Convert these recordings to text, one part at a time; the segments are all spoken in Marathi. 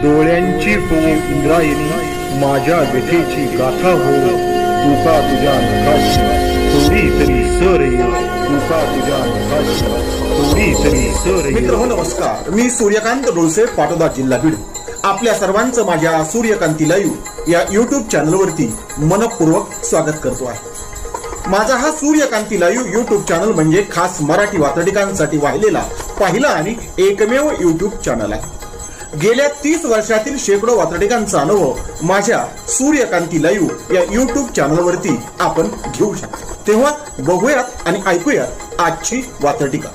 डोळ्यांची हो इंद्रायणी माझ्या व्यथेची गाथा हो, तुका तुझ्या नखाशी थोडी तरी सर येईल, तुका तुझ्या नखाशी थोडी तरी सर येईल. मित्र हो नमस्कार, मी सूर्यकांत डोळसे, पाटोदा, जिल्हा बीड. आपल्या सर्वांचं माझ्या सूर्यकांती लाईव्ह या युट्यूब चॅनलवरती मनपूर्वक स्वागत करतो आहे. माझा हा सूर्यकांती लाईव्ह युट्यूब चॅनल म्हणजे खास मराठी वात्रटिकांसाठी वाहिलेला पहिला आणि एकमेव युट्यूब चॅनल आहे. गेल्या 30 वर्षातील शेकडो वात्रटिकांचा अनुभव माझ्या सूर्यकांती लाईव्ह या युट्यूब चॅनलवरती आपण घेऊ शकतो. तेव्हा बघूयात आणि ऐकूयात आजची वात्रटिका.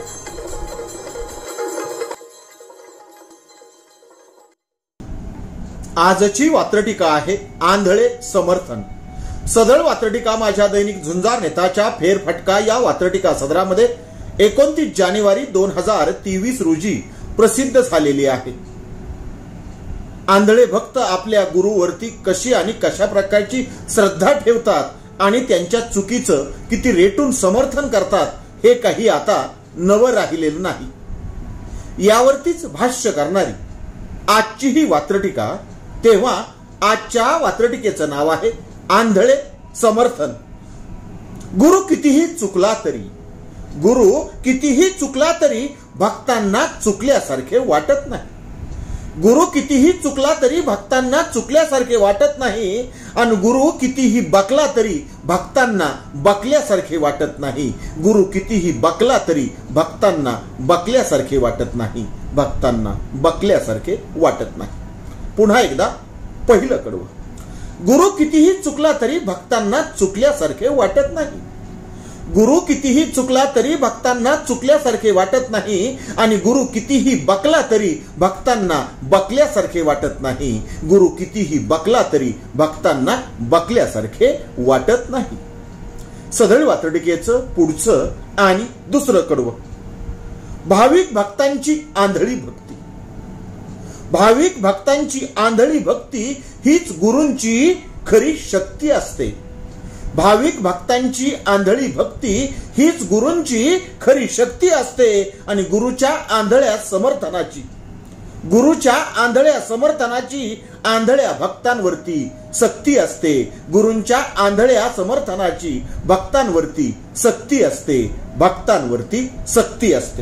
आजची वात्रटिका आहे आंधळे समर्थन. सदळ वात्रटिका माझ्या दैनिक झुंजार नेताच्या फेरफटका या वात्रटिका सदरामध्ये 29 जानेवारी 2023 रोजी प्रसिद्ध झालेली आहे. आंधळे भक्त आपल्या गुरुवरती कशी आणि कशा प्रकारची श्रद्धा ठेवतात आणि त्यांच्या चुकीचं किती रेटून समर्थन करतात हे काही आता नवं राहिलेलं नाही. यावरतीच भाष्य करणारी आजची ही वात्रटिका. तेव्हा आजच्या वात्रटिकेचं नाव आहे आंधळे समर्थन. गुरु कितीही चुकला तरी भक्तांना चुकल्यासारखे वाटत नाही. गुरु कितीही चुकला तरी भक्तांना चुकल्यासारखे वाटत नाही आणि गुरु कितीही बकला तरी भक्तांना बकल्यासारखे वाटत नाही. गुरु कितीही बकला तरी भक्तांना बकल्यासारखे वाटत नाही. भक्तांना बकल्यासारखे वाटत नाही. पुन्हा एकदा पहिलं कडवं. गुरु कितीही चुकला तरी भक्तांना चुकल्यासारखे वाटत नाही. गुरु कितीही चुकला तरी भक्तांना चुकल्यासारखे वाटत नाही आणि गुरु कितीही बकला तरी भक्तांना बकल्यासारखे वाटत नाही. गुरु कितीही बकला तरी भक्तांना बकल्यासारखे वाटत नाही. सदळ वात्रटिकेचं पुढचं आणि दुसरं कडवं. भाविक भक्तांची आंधळी भक्ती. भाविक भक्तांची आंधळी भक्ती हीच गुरूंची खरी शक्ती असते. भाविक भक्तांची आंधळी भक्ती हीच गुरूंची खरी शक्ती असते आणि गुरुच्या आंधळ्या समर्थनाची आंधळ्या भक्तांवरती सक्ती असते. गुरूंच्या आंधळ्या समर्थनाची भक्तांवरती सक्ती असते. भक्तांवरती सक्ती असते.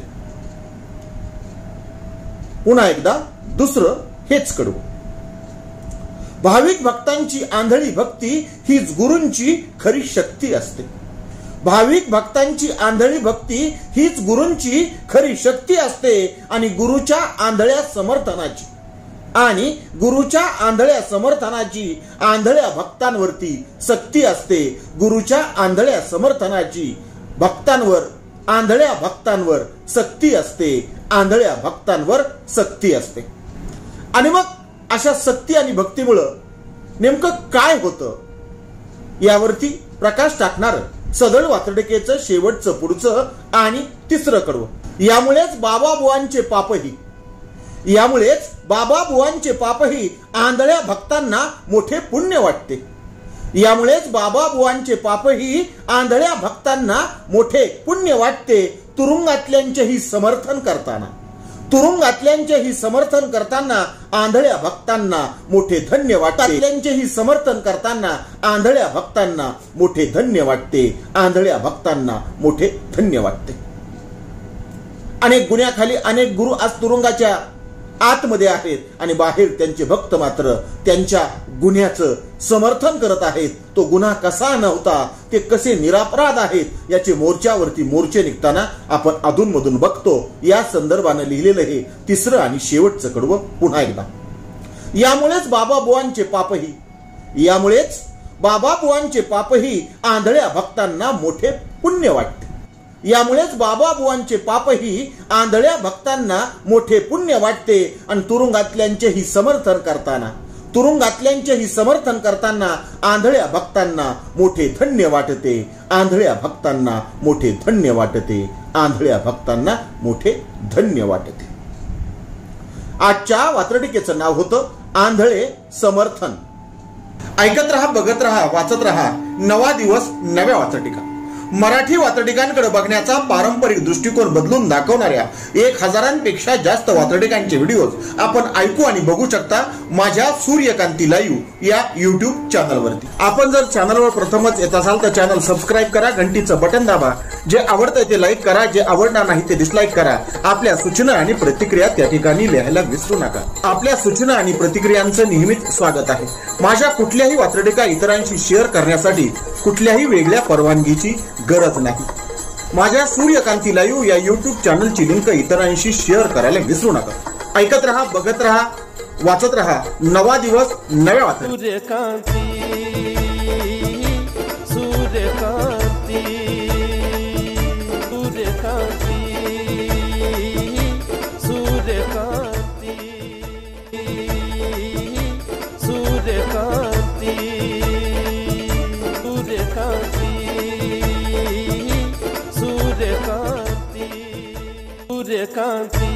पुन्हा एकदा दुसरं हेच कडवं. भाविक भक्तांची आंधळी भक्ती हीच गुरूंची खरी शक्ती असते. भाविक भक्तांची आंधळी भक्ती हीच गुरूंची खरी शक्ती असते आणि गुरुच्या आंधळ्या समर्थनाची आंधळ्या भक्तांवरती सक्ती असते. गुरुच्या आंधळ्या समर्थनाची आंधळ्या भक्तांवर सक्ती असते. आंधळ्या भक्तांवर सक्ती असते. आणि मग अशा सक्ती आणि भक्तीमुळं नेमकं काय होतं यावरती प्रकाश टाकणार सदळ वात्रटिकेचं शेवटचं पुढचं आणि तिसरं कडवं. यामुळेच बाबाबुवांचे पापही आंधळ्या भक्तांना मोठे पुण्य वाटते. यामुळेच बाबाबुवांचे पापही आंधळ्या भक्तांना मोठे पुण्य वाटते. तुरुंगातल्यांचेही समर्थन करताना आंधळ्या भक्तांना मोठे धन्य वाटते. त्यांचेही समर्थन करताना आंधळ्या भक्तांना मोठे धन्य वाटते. आंधळ्या भक्तांना मोठे धन्य वाटते. अनेक गुन्ह्याखाली अनेक गुरु आज तुरुंगाच्या आतमध्ये आहेत आणि बाहेर त्यांचे भक्त मात्र त्यांच्या गुन्ह्याचं समर्थन करत आहेत. तो गुन्हा कसा नव्हता, ते कसे निरापराध आहेत याचे मोर्चावरती मोर्चे निघताना आपण अधूनमधून बघतो. या संदर्भानं लिहिलेलं हे तिसरं आणि शेवटचं कडवं पुन्हा एकदा. यामुळेच बाबाबुवांचे पापही आंधळ्या भक्तांना मोठे पुण्य वाटते. यामुळेच बाबाबुवांचे पापही आंधळ्या भक्तांना मोठे पुण्य वाटते आणि तुरुंगातल्यांचेही समर्थन करताना आंधळ्या भक्तांना मोठे धन्य वाटते. आंधळ्या भक्तांना मोठे धन्य वाटते. आंधळ्या भक्तांना मोठे धन्य वाटते. आजच्या वात्रटिकेचं नाव होतं आंधळे समर्थन. ऐकत रहा, बघत रहा, वाचत रहा. नवा दिवस नव्या वात्रटिका. मराठी वात्रटिकांकडे बघण्याचा पारंपरिक दृष्टिकोन बदलून दाखवणाऱ्या 1000पेक्षा जास्त वात्रटिकांचे व्हिडिओज आपण ऐकू आणि बघू शकता माझ्या सूर्यकांती लाईव्ह या युट्यूब चॅनलवरती। आपण जर चॅनलवर प्रथमच येत असाल तर चॅनल सबस्क्राईब करा, घंटीचं बटन दाबा, जे आवडतं ते लाईक करा, जे आवडणार नाही ते डिसलाईक करा। आपल्या सूचना आणि प्रतिक्रिया त्या ठिकाणी लिहायला विसरू नका। आपल्या सूचना आणि प्रतिक्रियांचं नेहमीच स्वागत आहे। माझ्या कुठल्याही वात्रटिका इतरांशी शेअर करण्यासाठी कुठल्याही वेगळ्या परवानगीची गरज नाही। माझ्या सूर्यकांती लाईव्ह या युट्यूब चॅनलची लिंक इतरांशी शेअर करायला विसरू नका। ऐकत रहा, बघत रहा, वाचत रहा। नवा दिवस नव्या वात्रटिका। सूर्यकांती